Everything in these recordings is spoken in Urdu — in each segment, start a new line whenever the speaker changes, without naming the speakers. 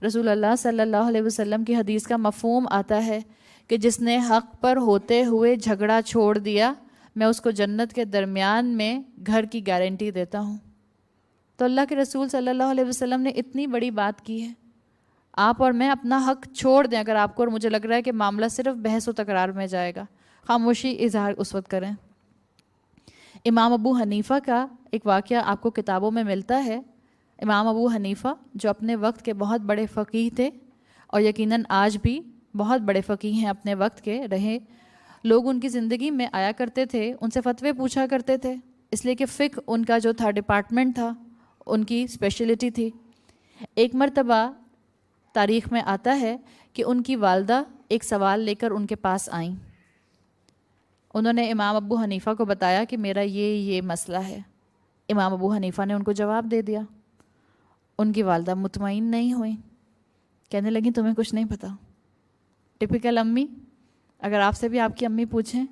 رسول اللہ صلی اللہ علیہ وسلم کی حدیث کا مفہوم آتا ہے کہ جس نے حق پر ہوتے ہوئے جھگڑا چھوڑ دیا میں اس کو جنت کے درمیان میں گھر کی گارنٹی دیتا ہوں۔ تو اللہ کے رسول صلی اللہ علیہ وسلم نے اتنی بڑی بات کی ہے، آپ اور میں اپنا حق چھوڑ دیں اگر آپ کو اور مجھے لگ رہا ہے کہ معاملہ صرف بحث و تکرار میں جائے گا، خاموشی اظہار اس وقت کریں۔ امام ابو حنیفہ کا ایک واقعہ آپ کو کتابوں میں ملتا ہے۔ امام ابو حنیفہ جو اپنے وقت کے بہت بڑے فقیہ تھے اور یقیناً آج بھی بہت بڑے فقیہ ہیں، اپنے وقت کے رہے، لوگ ان کی زندگی میں آیا کرتے تھے، ان سے فتوے پوچھا کرتے تھے، اس لیے کہ فقہ ان کا جو تھا ڈپارٹمنٹ تھا، ان کی اسپیشلٹی تھی۔ ایک مرتبہ تاریخ میں آتا ہے کہ ان کی والدہ ایک سوال لے کر ان کے پاس آئیں، انہوں نے امام ابو حنیفہ کو بتایا کہ میرا یہ مسئلہ ہے۔ امام ابو حنیفہ نے ان کو جواب دے دیا۔ ان کی والدہ مطمئن نہیں ہوئیں، کہنے لگیں تمہیں کچھ نہیں پتہ۔ ٹپیکل امی، اگر آپ سے بھی آپ کی امی پوچھیں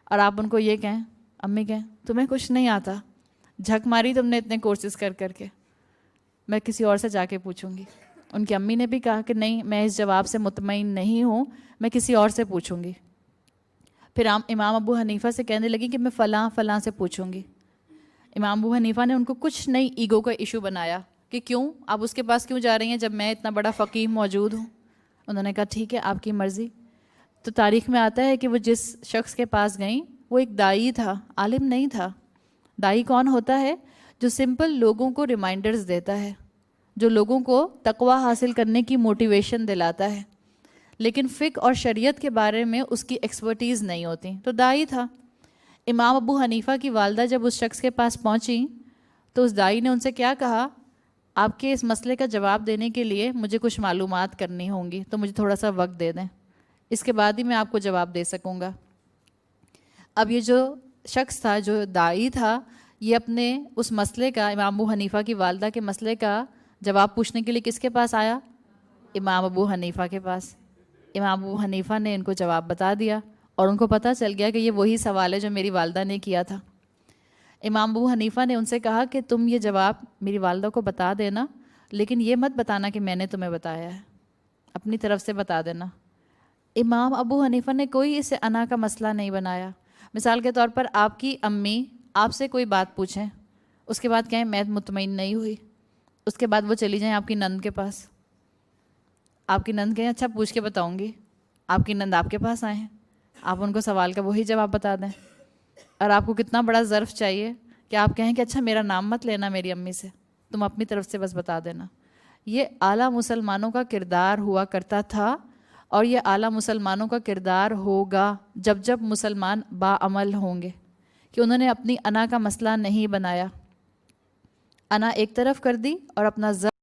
اور آپ ان کو یہ کہیں، امی کہیں تمہیں کچھ نہیں آتا، جھک ماری تم نے اتنے کورسز کر کے، میں کسی اور سے جا کے پوچھوں گی۔ ان کی امی نے بھی کہا کہ نہیں، میں اس جواب سے مطمئن نہیں ہوں، میں کسی اور سے پوچھوں گی۔ پھر امام ابو حنیفہ سے کہنے لگی کہ میں فلاں سے پوچھوں گی۔ امام ابو حنیفہ نے ان کو کچھ نہیں ایگو کا ایشو بنایا کہ کیوں آپ اس کے پاس کیوں جا رہی ہیں جب میں اتنا بڑا فقیہ موجود ہوں۔ انہوں نے کہا ٹھیک ہے آپ کی مرضی۔ تو تاریخ میں آتا ہے کہ وہ جس شخص کے پاس گئیں وہ ایک دائی تھا، عالم نہیں تھا۔ دائی کون ہوتا ہے؟ جو سمپل لوگوں کو ریمائنڈرز دیتا ہے، جو لوگوں کو تقوی حاصل کرنے کی موٹیویشن دلاتا ہے، لیکن فقہ اور شریعت کے بارے میں اس کی ایکسپرٹیز نہیں ہوتی۔ تو دائی تھا۔ امام ابو حنیفہ کی والدہ جب اس شخص کے پاس پہنچیں تو اس دائی نے ان سے کیا کہا، آپ کے اس مسئلے کا جواب دینے کے لیے مجھے کچھ معلومات کرنی ہوں گی، تو مجھے تھوڑا سا وقت دے دیں، اس کے بعد ہی میں آپ کو جواب دے سکوں گا۔ اب یہ جو شخص تھا، جو دائی تھا، یہ اپنے اس مسئلے کا، امام ابو حنیفہ کی والدہ کے مسئلے کا جواب پوچھنے کے لیے کس کے پاس آیا؟ امام ابو حنیفہ کے پاس۔ امام ابو حنیفہ نے ان کو جواب بتا دیا اور ان کو پتہ چل گیا کہ یہ وہی سوال ہے جو میری والدہ نے کیا تھا۔ امام ابو حنیفہ نے ان سے کہا کہ تم یہ جواب میری والدہ کو بتا دینا، لیکن یہ مت بتانا کہ میں نے تمہیں بتایا ہے، اپنی طرف سے بتا دینا۔ امام ابو حنیفہ نے کوئی اسے انا کا مسئلہ نہیں بنایا۔ مثال کے طور پر آپ کی امی آپ سے کوئی بات پوچھیں، اس کے بعد کہیں میں مطمئن نہیں ہوئی، اس کے بعد وہ چلی جائیں آپ کی نند کے پاس، آپ کی نند کہیں اچھا پوچھ کے بتاؤں گی، آپ کی نند آپ کے پاس آئیں، آپ ان کو سوال کا وہی جواب بتا دیں، اور آپ کو کتنا بڑا ظرف چاہیے کہ آپ کہیں کہ اچھا میرا نام مت لینا میری امی سے، تم اپنی طرف سے بس بتا دینا۔ یہ اعلیٰ مسلمانوں کا کردار ہوا کرتا تھا، اور یہ اعلیٰ مسلمانوں کا کردار ہوگا جب مسلمان باعمل ہوں گے، کہ انہوں نے اپنی انا کا مسئلہ نہیں بنایا، انا ایک طرف کر دی اور اپنا